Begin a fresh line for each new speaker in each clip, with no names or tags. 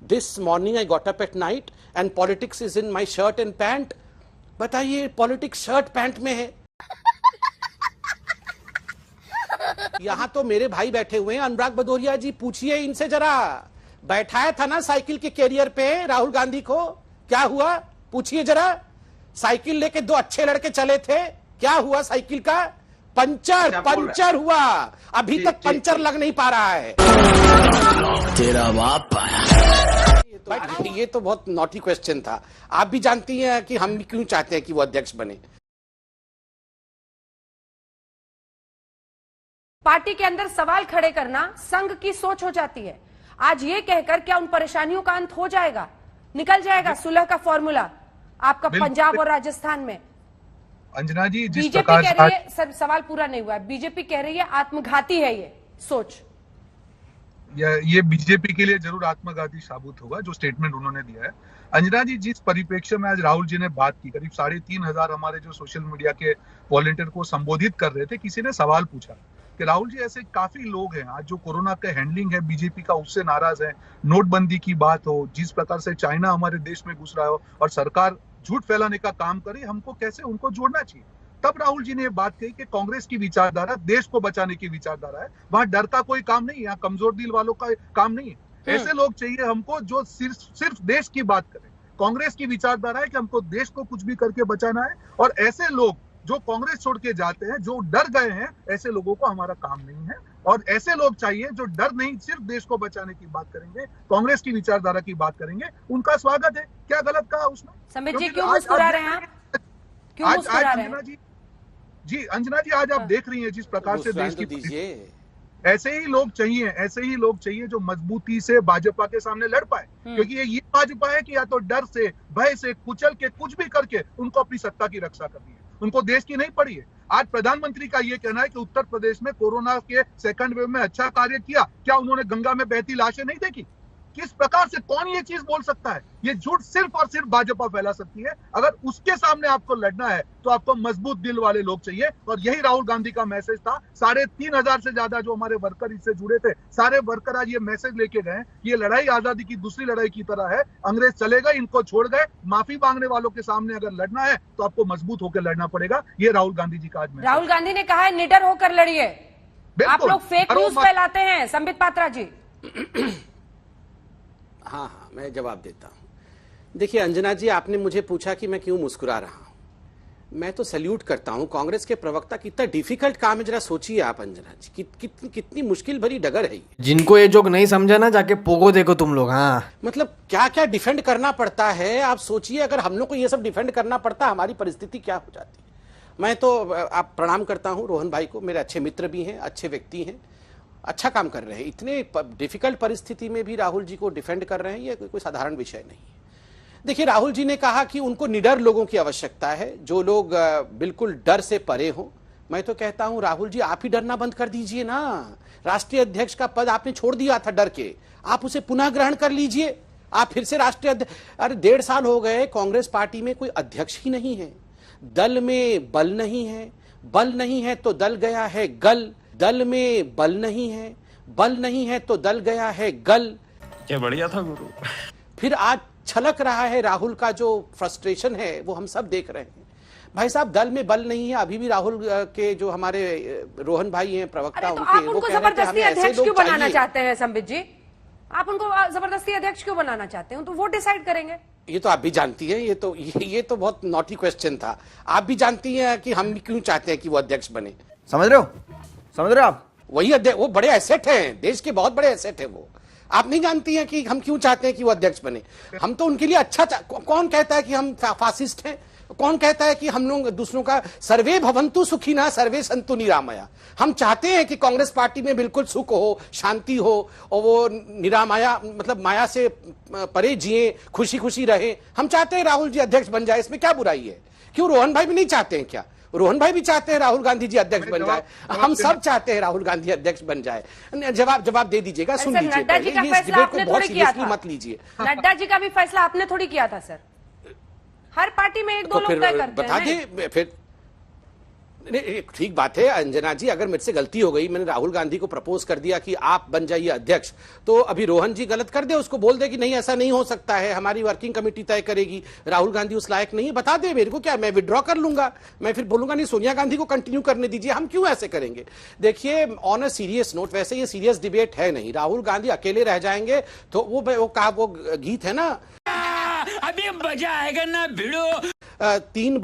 This morning I got up at night and politics is in my shirt and pant. बताइए, politics shirt pant में है। यहां तो मेरे भाई बैठे हुए हैं, अनुराग भदौरिया जी, पूछिए इनसे जरा। बैठाया था ना साइकिल के कैरियर पे राहुल गांधी को, क्या हुआ पूछिए जरा। साइकिल लेके दो अच्छे लड़के चले थे, क्या हुआ साइकिल का? पंचर हुआ। अभी तक पंचर लग नहीं पा रहा है।
तेरा बाप
ये तो बहुत नॉटी क्वेश्चन था। आप भी जानती हैं कि हम भी क्यों चाहते हैं कि वो अध्यक्ष बने।
पार्टी के अंदर सवाल खड़े करना संघ की सोच हो जाती है। आज ये कहकर क्या उन परेशानियों का अंत हो जाएगा, निकल जाएगा सुलह का फॉर्मूला आपका पंजाब और राजस्थान में?
अंजना जी, जिस
बीजेपी
प्रकार
कह रही है, सर सवाल पूरा नहीं हुआ है, बीजेपी कह रही है आत्मघाती है ये सोच।
ये बीजेपी के लिए जरूर आत्मघाती साबित होगा जो स्टेटमेंट उन्होंने दिया है। अंजना जी, जिस परिप्रेक्ष्य में आज राहुल जी ने बात की, करीब 3,500 हमारे जो सोशल मीडिया के वॉलंटियर को संबोधित कर रहे थे, किसी ने सवाल पूछा कि राहुल जी, ऐसे काफी लोग हैं आज जो कोरोना का हैंडलिंग है बीजेपी का उससे नाराज है, नोटबंदी की बात हो, जिस प्रकार से चाइना हमारे देश में घुस रहा हो और सरकार झूठ फैलाने का काम करे, हमको कैसे उनको जोड़ना चाहिए। तब राहुल जी ने ये बात कही कि कांग्रेस की विचारधारा देश को बचाने की विचारधारा है, वहां डर का कोई काम नहीं है, यहाँ कमजोर दिल वालों का काम नहीं है। ऐसे लोग चाहिए हमको जो सिर्फ देश की बात करें। कांग्रेस की विचारधारा है कि हमको देश को कुछ भी करके बचाना है, और ऐसे लोग जो कांग्रेस छोड़ के जाते हैं, जो डर गए हैं, ऐसे लोगों को हमारा काम नहीं है। और ऐसे लोग चाहिए जो डर नहीं, सिर्फ देश को बचाने की बात करेंगे, कांग्रेस की विचारधारा की बात करेंगे। उनका स्वागत है। क्या गलत कहा उसमें?
संबित जी क्यों मुस्कुरा रहे हैं आप? क्यों मुस्कुरा रहे हैं?
अंजना जी, आज आप देख रही हैं जिस प्रकार से देश की, ऐसे ही लोग चाहिए जो मजबूती से भाजपा के सामने लड़ पाए। क्योंकि ये भाजपा है कि या तो डर से, भय से, कुचल के, कुछ भी करके उनको अपनी सत्ता की रक्षा करनी है, उनको देश की नहीं पड़ी है। आज प्रधानमंत्री का ये कहना है कि उत्तर प्रदेश में कोरोना के सेकंड वेव में अच्छा कार्य किया, क्या उन्होंने गंगा में बहती लाशें नहीं देखी? किस प्रकार से, कौन ये चीज बोल सकता है? ये झूठ सिर्फ और सिर्फ भाजपा फैला सकती है। अगर उसके सामने आपको लड़ना है तो आपको मजबूत दिल वाले लोग चाहिए, और यही राहुल गांधी का मैसेज था। 3,500 से ज्यादा जो हमारे वर्कर इससे जुड़े थे, सारे वर्कर आज ये मैसेज लेके गए, ये लड़ाई आजादी की दूसरी लड़ाई की तरह है। अंग्रेज चले गए, इनको छोड़ गए, माफी मांगने वालों के सामने अगर लड़ना है तो आपको मजबूत होकर लड़ना पड़ेगा। ये राहुल गांधी जी का आज
राहुल गांधी ने कहा है निडर होकर लड़िए। आप लोग फेक न्यूज फैलाते हैं संबित पात्रा जी।
हाँ, मैं जवाब देता हूं। देखिए अंजना जी, आपने मुझे पूछा कि मैं क्यों मुस्कुरा रहा हूं। मैं तो सैल्यूट करता हूं कांग्रेस के प्रवक्ता। कितना डिफिकल्ट काम है, जरा सोचिए आप अंजना जी, कितनी मुश्किल भरी डगर है।
जिनको ये जोक नहीं समझा ना, जाके पोगो देखो तुम लोग। हाँ,
मतलब क्या क्या डिफेंड करना पड़ता है, आप सोचिए। अगर हम लोग को ये सब डिफेंड करना पड़ता, हमारी परिस्थिति क्या हो जाती। मैं तो आप प्रणाम करता हूं रोहन भाई को, मेरे अच्छे मित्र भी हैं, अच्छे व्यक्ति हैं, अच्छा काम कर रहे हैं। इतने डिफिकल्ट परिस्थिति में भी राहुल जी को डिफेंड कर रहे हैं, ये कोई साधारण विषय नहीं है। देखिए, राहुल जी ने कहा कि उनको निडर लोगों की आवश्यकता है, जो लोग बिल्कुल डर से परे हो। मैं तो कहता हूं राहुल जी, आप ही डरना बंद कर दीजिए ना। राष्ट्रीय अध्यक्ष का पद आपने छोड़ दिया था डर के, आप उसे पुनः ग्रहण कर लीजिए। आप फिर से राष्ट्रीय अध्यक्ष। अरे 1.5 साल हो गए, कांग्रेस पार्टी में कोई अध्यक्ष ही नहीं है, दल में बल नहीं है। बल नहीं है तो दल गया है गल, दल में बल नहीं है, बल नहीं है तो दल गया है गल।
क्या बढ़िया था गुरु।
फिर आज छलक रहा है राहुल का जो फ्रस्ट्रेशन है, वो हम सब देख रहे हैं। भाई साहब, दल में बल नहीं है। अभी भी राहुल के जो हमारे रोहन भाई हैं प्रवक्ता,
तो आप उनको जबरदस्ती अध्यक्ष क्यों बनाना चाहते हैं संबित जी? आप उनको जबरदस्ती अध्यक्ष क्यों बनाना चाहते हैं? तो वो डिसाइड करेंगे।
ये तो आप भी जानती हैं, ये तो बहुत नॉटी क्वेश्चन था। आप भी जानती हैं कि हम क्यों चाहते हैं कि वो अध्यक्ष बने।
समझ रहे हो आप?
वही अध्यक्ष, वो बड़े एसेट हैं, देश के बहुत बड़े एसेट है वो। आप नहीं जानती हैं कि हम क्यों चाहते हैं कि वो अध्यक्ष बने। हम तो उनके लिए अच्छा कौन कहता है कि हम फासिस्ट हैं? कौन कहता है कि हम लोग दूसरों का सर्वे भवंतु सुखिना सर्वे संतु निरामया। हम चाहते हैं कि कांग्रेस पार्टी में बिल्कुल सुख हो, शांति हो, और वो निरामया मतलब माया से परे जिए, खुशी खुशी रहे। हम चाहते हैं राहुल जी अध्यक्ष बन जाए, इसमें क्या बुराई है? क्यों रोहन भाई भी नहीं चाहते हैं क्या? रोहन भाई भी चाहते हैं राहुल गांधी जी अध्यक्ष बन जाए। हम सब चाहते हैं राहुल गांधी अध्यक्ष बन जाए। जवाब दे दीजिएगा, सुन लीजिए।
नड्डा जी का फैसला आपने थोड़ी किया था,
मत लीजिए।
नड्डा जी का भी फैसला आपने थोड़ी किया था सर। हर पार्टी में 1-2 लोग तय करते हैं।
बता दें फिर। नहीं, ठीक बात है अंजना जी, अगर मेरे से गलती हो गई, मैंने राहुल गांधी को प्रपोज कर दिया कि आप बन जाइए अध्यक्ष, तो अभी रोहन जी गलत कर दे, उसको बोल दे कि नहीं ऐसा नहीं हो सकता है, हमारी वर्किंग कमेटी तय करेगी, राहुल गांधी उस लायक नहीं है, बता दे मेरे को, क्या मैं विड्रॉ कर लूंगा, मैं फिर बोलूंगा नहीं सोनिया गांधी को कंटिन्यू करने दीजिए, हम क्यों ऐसे करेंगे। देखिए ऑन अ सीरियस नोट, वैसे ये सीरियस डिबेट है नहीं, राहुल गांधी अकेले रह जाएंगे तो वो गीत है ना,
अभी मजा आएगा ना भिड़ो।
3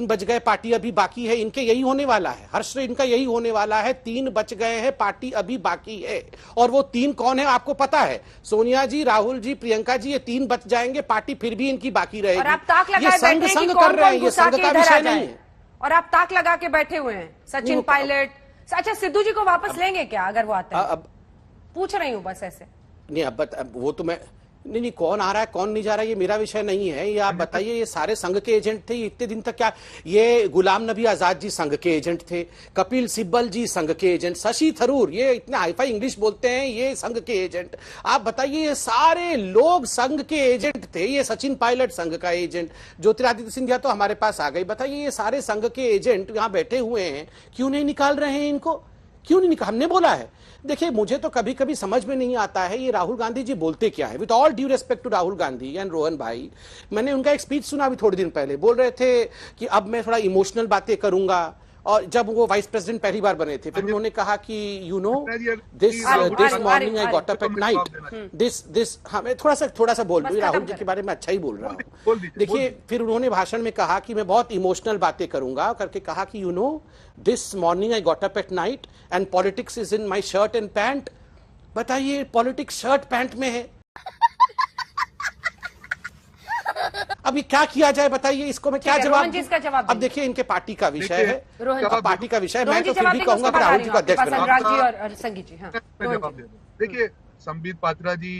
बज गए पार्टी अभी बाकी है, इनके यही होने वाला है, हर्ष इनका यही होने वाला है, 3 बच गए हैं पार्टी अभी बाकी है। और वो 3 कौन है आपको पता है, सोनिया जी, राहुल जी, प्रियंका जी, ये 3 बच जाएंगे, पार्टी फिर भी इनकी बाकी रहेगी।
और आप ताक लगाए
ये संग
बैठे
संग
कि
कर
कौन
रहे हैं,
कौन
ये
घुसा
संग
के
का
इधर आ
विषय
जाए।
नहीं है।
और आप ताक लगा के बैठे हुए हैं, सचिन पायलट। अच्छा सिद्धू जी को वापस लेंगे क्या अगर वो आते हैं?
अब
पूछ रही हूँ बस ऐसे।
नहीं, अब वो तो मैं नहीं, कौन आ रहा है कौन नहीं जा रहा है ये मेरा विषय नहीं है, ये आप बताइए, ये सारे संघ के एजेंट थे इतने दिन तक, क्या ये गुलाम नबी आजाद जी संघ के एजेंट थे, कपिल सिब्बल जी संघ के एजेंट, शशि थरूर, ये इतने हाईफाई इंग्लिश बोलते हैं, ये संघ के एजेंट, आप बताइए ये सारे लोग संघ के एजेंट थे, ये सचिन पायलट संघ का एजेंट, ज्योतिरादित्य सिंधिया तो हमारे पास आ गई, बताइए ये सारे संघ के एजेंट यहाँ बैठे हुए हैं, क्यों नहीं निकाल रहे हैं इनको, क्यों नहीं निकाल, हमने बोला है। देखिए मुझे तो कभी कभी समझ में नहीं आता है ये राहुल गांधी जी बोलते क्या है, with all due respect to Rahul Gandhi and Rohan भाई, मैंने उनका एक स्पीच सुना अभी थोड़े दिन पहले, बोल रहे थे कि अब मैं थोड़ा इमोशनल बातें करूंगा, और जब वो वाइस प्रेसिडेंट पहली बार बने थे फिर उन्होंने कहा कि you know this morning I got up at night this हाँ मैं थोड़ा सा बोल रही हूँ, राहुल जी के बारे में अच्छा ही बोल रहा हूँ। देखिए फिर उन्होंने भाषण में कहा कि मैं बहुत इमोशनल बातें करूंगा करके कहा कि you know this morning I got up at night and politics is in my shirt and pant. बताइए पॉलिटिक्स शर्ट पैंट में है, अभी क्या किया जाए बताइए, इसको मैं क्या जवाब दूं? अब देखिए इनके पार्टी का विषय है, पार्टी का विषय, मैं तो फिर भी कहूंगा कि राहुल जी को अध्यक्ष
बनाओ। देखिए संबित पात्रा जी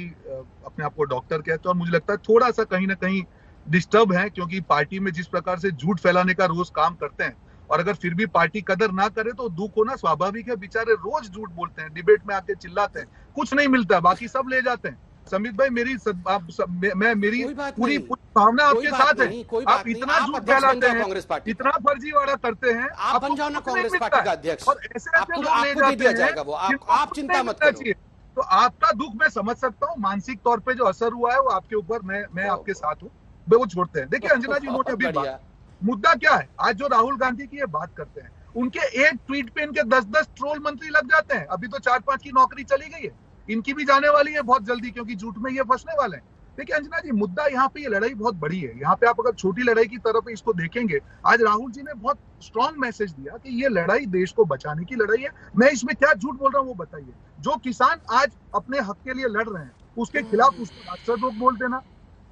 अपने आप को डॉक्टर कहते हैं, और मुझे लगता है थोड़ा सा कहीं ना कहीं डिस्टर्ब है, क्योंकि पार्टी में जिस प्रकार से झूठ फैलाने का रोज काम करते हैं, और अगर फिर भी पार्टी कदर ना करे तो दुख होना स्वाभाविक है, बेचारे रोज झूठ बोलते हैं, डिबेट में आके चिल्लाते हैं, कुछ नहीं मिलता, बाकी सब ले जाते हैं। संबित भाई मेरी पूरी भावना आपके साथ है, आप इतना झूठ फैलाते हैं, इतना फर्जीवाड़ा करते हैं,
आप बन जाओ ना कांग्रेस पार्टी का अध्यक्ष,
और ऐसे
आपको दे दिया जाएगा वो, आप चिंता मत करो।
तो आपका दुख मैं समझ सकता हूँ, मानसिक तौर पे जो असर हुआ है वो आपके ऊपर, मैं आपके साथ हूँ, वो छोड़ते हैं। देखिए अंजना जी उन्होंने अभी मुद्दा क्या है, आज जो राहुल गांधी की ये बात करते हैं, उनके एक ट्वीट पे इनके 10-10 ट्रोल मंत्री लग जाते हैं, अभी तो 4-5 की नौकरी चली गई है, इनकी भी जाने वाली है बहुत जल्दी, क्योंकि झूठ में ये फंसने वाले हैं। देखिए अंजना जी मुद्दा यहाँ पे ये लड़ाई बहुत बड़ी है, यहाँ पे आप अगर छोटी लड़ाई की तरफ इसको देखेंगे, आज राहुल जी ने बहुत स्ट्रॉन्ग मैसेज दिया कि ये लड़ाई देश को बचाने की लड़ाई है। मैं इसमें क्या झूठ बोल रहा हूँ वो बताइए, जो किसान आज अपने हक के लिए लड़ रहे हैं उसके खिलाफ उसको राष्ट्रद्रोह बोल देना,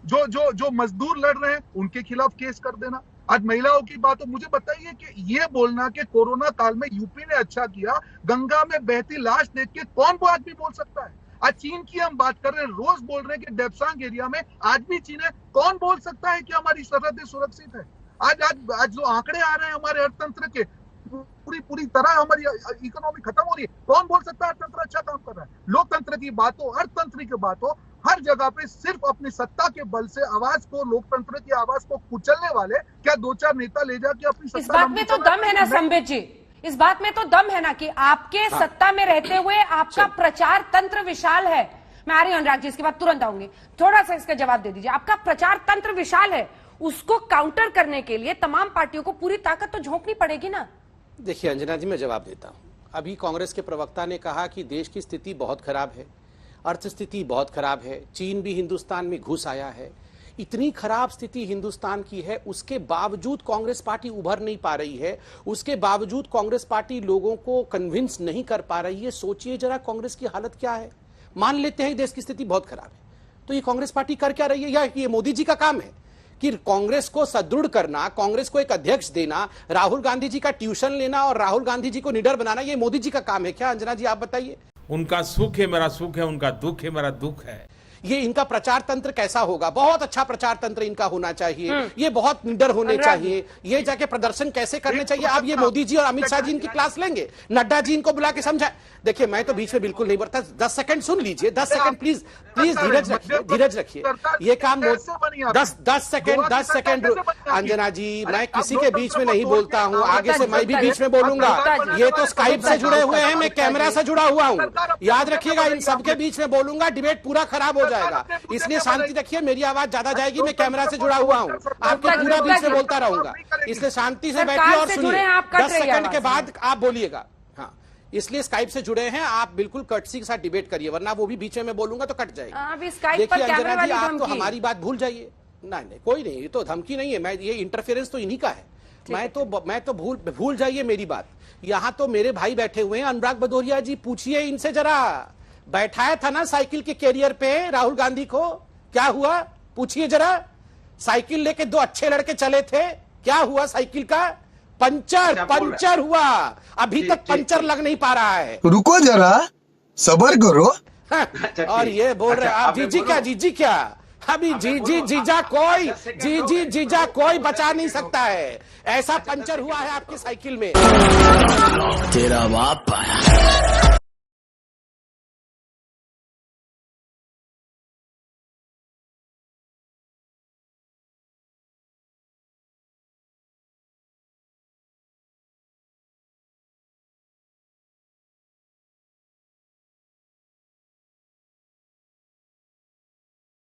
जो मजदूर लड़ रहे हैं उनके खिलाफ केस कर देना, आज महिलाओं की बात हो, मुझे बताइए कि ये बोलना कि कोरोना काल में यूपी ने अच्छा किया, गंगा में बहती लाश देख के कौन वो आदमी बोल सकता है। आज चीन की हम बात कर रहे हैं, रोज बोल रहे हैं कि डेप्सांग एरिया में आज भी चीन है, कौन बोल सकता है कि हमारी सरहदें सुरक्षित है। आज जो आंकड़े आ रहे हैं हमारे अर्थतंत्र के, पूरी तरह हमारी इकोनॉमी खत्म हो रही है, कौन बोल सकता है अर्थतंत्र अच्छा काम कर रहा है। लोकतंत्र की बात हो, अर्थतंत्र की बात हो, हर जगह पे सिर्फ अपनी सत्ता के बल से आवाज को, लोकतंत्र की आवाज को कुचलने वाले क्या 2-4 नेता ले जाके अपनी सत्ता,
इस बात में तो दम है ना संबित जी, इस बात में तो दम है ना कि आपके सत्ता में रहते हुए आपका प्रचार तंत्र विशाल है। मैं आ रही हूं अनुराग जी, इसके बाद तुरंत आऊंगी, थोड़ा सा इसका जवाब दे दीजिए। आपका प्रचार तंत्र विशाल है, उसको काउंटर करने के लिए तमाम पार्टियों को पूरी ताकत तो झोंकनी पड़ेगी ना।
देखिए अंजना जी मैं जवाब देता हूं। अभी कांग्रेस के प्रवक्ता ने कहा कि देश की स्थिति बहुत खराब है, अर्थस्थिति बहुत खराब है, चीन भी हिंदुस्तान में घुस आया है, इतनी खराब स्थिति हिंदुस्तान की है, उसके बावजूद कांग्रेस पार्टी उभर नहीं पा रही है, उसके बावजूद कांग्रेस पार्टी लोगों को कन्विंस नहीं कर पा रही है। सोचिए जरा कांग्रेस की हालत क्या है। मान लेते हैं देश की स्थिति बहुत खराब है, तो ये कांग्रेस पार्टी कर क्या रही है, या ये मोदी जी का काम है कि कांग्रेस को सुदृढ़ करना, कांग्रेस को एक अध्यक्ष देना, राहुल गांधी जी का ट्यूशन लेना और राहुल गांधी जी को निडर बनाना, ये मोदी जी का काम है क्या? अंजना जी आप बताइए।
उनका सुख है मेरा सुख है, उनका दुख है मेरा दुख है।
ये इनका प्रचार तंत्र कैसा होगा, बहुत अच्छा प्रचार तंत्र इनका होना चाहिए, ये बहुत निडर होने चाहिए, ये जाके प्रदर्शन कैसे करने चाहिए। आप ये मोदी जी और अमित शाह जी इनकी क्लास लेंगे, नड्डा जी इनको बुला के समझा। देखिए मैं तो बीच में बिल्कुल नहीं बढ़ता, 10 सेकंड सुन लीजिए, 10 सेकंड प्लीज प्लीज धीरज रखिए, धीरज रखिए। ये काम 10 सेकंड अंजना जी, मैं किसी के बीच में नहीं बोलता हूं, आगे से मैं भी बीच में बोलूंगा। ये तो स्काइप से जुड़े हुए हैं, मैं कैमरा से जुड़ा हुआ हूं, याद रखिएगा। इन सबके बीच में बोलूंगा, डिबेट पूरा खराब हो जाएगा, इसलिए शांति रखिए। मेरी आवाज ज्यादा जाएगी, मैं कैमरा से जुड़ा हुआ हूं, आपके पूरा बीच में बोलता रहूंगा, इसलिए शांति से बैठिए और सुनिए। 10 सेकंड के बाद आप बोलिएगा। हाँ, इसलिए स्काइप से जुड़े हैं आप, बिल्कुल कर्टसी के साथ डिबेट करिए, वरना वो भी बीच में बोलूंगा तो कट जाएगी। देखिए अंजना जी, आप तो हमारी बात भूल जाइए। नहीं कोई नहीं, ये तो धमकी नहीं है, मैं ये इंटरफेरेंस तो इन्हीं का है। मैं तो भूल जाइए मेरी बात। यहाँ तो मेरे भाई बैठे हुए हैं, अनुराग भदौरिया जी, पूछिए इनसे जरा, बैठाया था ना साइकिल के कैरियर पे राहुल गांधी को, क्या हुआ पूछिए जरा। साइकिल लेके 2 अच्छे लड़के चले थे, क्या हुआ साइकिल का? पंचर हुआ, अभी तक पंचर लग नहीं पा रहा है।
रुको जरा, सब्र करो।
और ये बोल रहे आप जीजी क्या अभी जीजा कोई बचा नहीं सकता है, ऐसा पंचर हुआ है आपकी साइकिल में।
तेरा बाप